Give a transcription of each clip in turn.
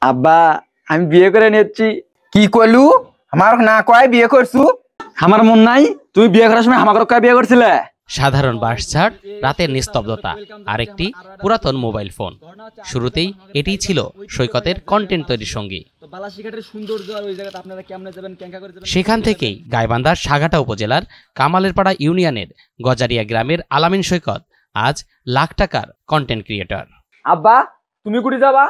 আব্বা আমি বিয়ে করে নিচ্ছি। কি কইলু? আমার না কয় বিয়ে করছু? আমার মন নাই তুই বিয়ে করার সময় আমাকে কয় বিয়ে করছিলে? সাধারণ বাঁশঝাড়, রাতের নিস্তব্ধতা আর একটি পুরাতন মোবাইল ফোন। শুরুতেই এটি ছিল সৈকতের কন্টেন্ট তৈরির সঙ্গী। সেখান থেকেই গাইবান্ধার সাঘাটা উপজেলার কামালেরপাড়া ইউনিয়নের গজারিয়া গ্রামের আলামিন সৈকত আজ লাখ টাকার কন্টেন্ট ক্রিয়েটর। আব্বা তুমি কুড়ি যাবা?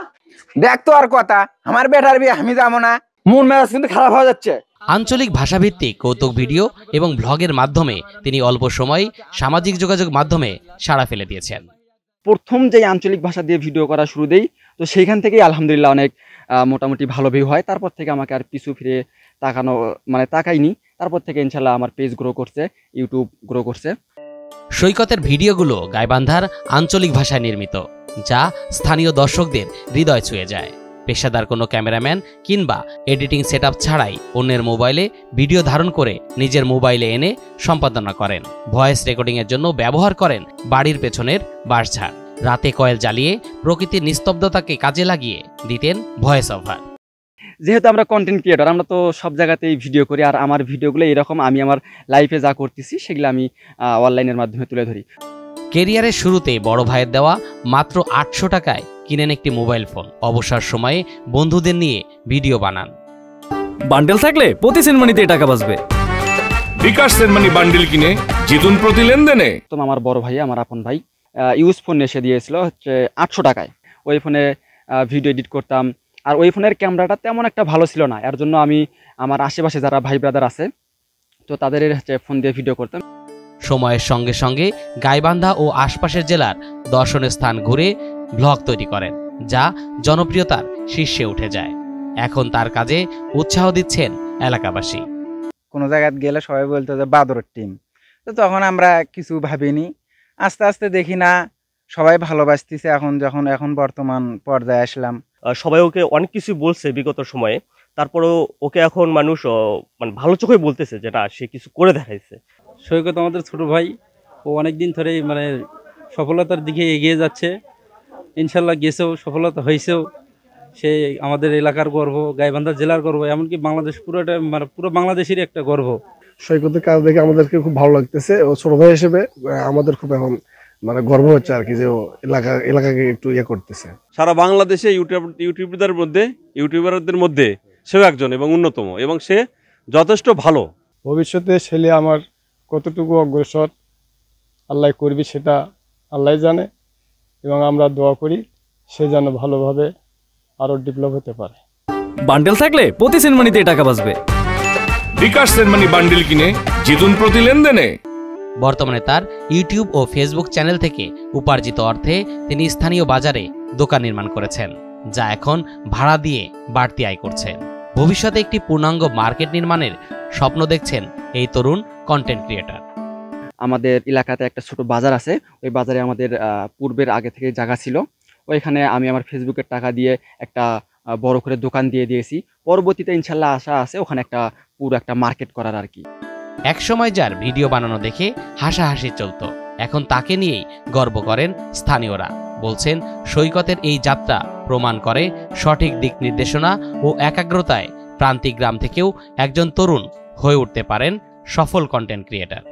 দেখ তো আর কথা, আমার বেটার বিয়ে আমি যাবো না। মন মেজাজ কিন্তু খারাপ হয়ে যাচ্ছে। আঞ্চলিক ভাষাভিত্তিক কৌতুক ভিডিও এবং ব্লগের মাধ্যমে তিনি অল্প সময় সামাজিক যোগাযোগ মাধ্যমে সাড়া ফেলে দিয়েছেন। প্রথম যে আঞ্চলিক ভাষা দিয়ে ভিডিও করা শুরু দেই, তো সেইখান থেকেই আলহামদুলিল্লাহ অনেক মোটামুটি ভালো ভিউ হয়। তারপর থেকে আমাকে আর পিছু ফিরে তাকাইনি। তারপর থেকে ইনশাল্লাহ আমার পেজ গ্রো করছে, ইউটিউব গ্রো করছে। সৈকতের ভিডিওগুলো গাইবান্ধার আঞ্চলিক ভাষায় নির্মিত, যা স্থানীয় দর্শকদের হৃদয় ছুঁয়ে যায়। পেশাদার কোনো ক্যামেরাম্যান কিংবা এডিটিং সেটআপ ছাড়াই অন্যের মোবাইলে ভিডিও ধারণ করে নিজের মোবাইলে এনে সম্পাদনা করেন। ভয়েস রেকর্ডিংয়ের জন্য ব্যবহার করেন বাড়ির পেছনের বাঁশঝাড়। রাতে কয়েল জ্বালিয়ে প্রকৃতির নিস্তব্ধতাকে কাজে লাগিয়ে দিতেন ভয়েস ওভার। যেহেতু আমরা কন্টেন্ট ক্রিয়েটর, আমরা তো সব জায়গাতেই ভিডিও করি, আর আমার ভিডিওগুলো এরকম আমি আমার লাইফে যা করতেছি সেগুলো আমি অনলাইনের মাধ্যমে তুলে ধরি। কেরিয়ারের শুরুতে বড় ভাইয়ের দেওয়া মাত্র 800 টাকায় কিনেন একটি মোবাইল ফোন। অবসর সময়ে বন্ধুদের নিয়ে ভিডিও বানান। বান্ডেল থাকলে প্রতি সেনমানিতে টাকা বাঁচবে। বিকাশ সেনমানি বান্ডেল কিনে জিতুন প্রতি লেনদেনে। তো আমার বড় ভাই, আমার আপন ভাই ইউজ ফোন এসে দিয়েছিল হচ্ছে 800 টাকায়। ওই ফোনে ভিডিও এডিট করতাম, আর ওই ফোনের ক্যামেরাটা তেমন একটা ভালো ছিল না। এর জন্য আমি আমার আশেপাশে যারা ভাই ব্রাদার আছে তো তাদের হচ্ছে ফোন দিয়ে ভিডিও করতাম। সময়ের সঙ্গে সঙ্গে গাইবান্ধা ও আশপাশের জেলার দর্শনীয় স্থান ঘুরে ব্লগ তৈরি করেন, যা জনপ্রিয়তার শীর্ষে উঠে যায়। এখন তার কাজে উৎসাহ দিচ্ছেন এলাকাবাসী। কোনো জায়গায় গেলে সবাই বলতো যে বাদরের টিম, তো তখন আমরা কিছু ভাবিনি। আস্তে আস্তে দেখি না সবাই ভালোবাসতেছে। এখন বর্তমান পর্যায়ে আসলাম। সবাই ওকে অনেক কিছু বলছে বিগত সময়ে, তারপরেও ওকে এখন মানুষ মানে ভালো চোখে বলতেছে, যেটা সে কিছু করে দেখাইছে। সৈকত আমাদের ছোট ভাই, ও অনেকদিন ধরেই মানে সফলতার দিকে এগিয়ে যাচ্ছে। ইনশাল্লাহ গেছেও, সফলতা হয়েছেও। সে আমাদের এলাকার গর্ব, গাইবান্ধা জেলার গর্ব, এমনকি বাংলাদেশ পুরোটা মানে পুরো বাংলাদেশেরই একটা গর্ব। সৈকতের কাজ দেখে আমাদেরকে খুব ভালো লাগতেছে। ও ছোট ভাই হিসেবে আমাদের খুব এখন মানে গর্ব হচ্ছে আর কি, যে ও এলাকাকে একটু ইয়ে করতেছে। সারা বাংলাদেশে ইউটিউবারদের মধ্যে সেও একজন এবং অন্যতম, এবং সে যথেষ্ট ভালো। ভবিষ্যতে ছেলে আমার কতটুকু অগ্রসর আল্লাহ করবি সেটা আল্লাহ জানে, এবং আমরা দোয়া করি সে যেন ভালোভাবে আরো ডেভেলপ হতে পারে। বান্ডেল থাকলে প্রতি সেনমানিতে টাকা বাঁচবে। বিকাশ সেনমানি বান্ডেল কিনে জিতুন প্রতি লেনদেনে। বর্তমানে তার ইউটিউব ও ফেসবুক চ্যানেল থেকে উপার্জিত অর্থে তিনি স্থানীয় বাজারে দোকান নির্মাণ করেছেন, যা এখন ভাড়া দিয়ে বাড়তি আয় করছেন। ভবিষ্যতে একটি পূর্ণাঙ্গ মার্কেট নির্মাণের স্বপ্ন দেখছেন এই তরুণ কন্টেন্ট ক্রিয়েটর। আমাদের এলাকাতে একটা ছোট বাজার আছে, ওই বাজারে আমাদের পূর্বের আগে থেকে জায়গা ছিল। ওইখানে আমি আমার ফেসবুকের টাকা দিয়ে একটা বড় করে দোকান দিয়ে দিয়েছি। পরবর্তীতে ইনশাল্লাহ আশা আছে ওখানে পুরো একটা মার্কেট করার আর কি। একসময় যার ভিডিও বানানো দেখে হাসাহাসি চলত, এখন তাকে নিয়েই গর্ব করেন স্থানীয়রা। বলছেন সৈকতের এই যাত্রা প্রমাণ করে সঠিক দিক নির্দেশনা ও একাগ্রতায় প্রান্তিক গ্রাম থেকেও একজন তরুণ হয়ে উঠতে পারেন সফল কন্টেন্ট ক্রিয়েটর।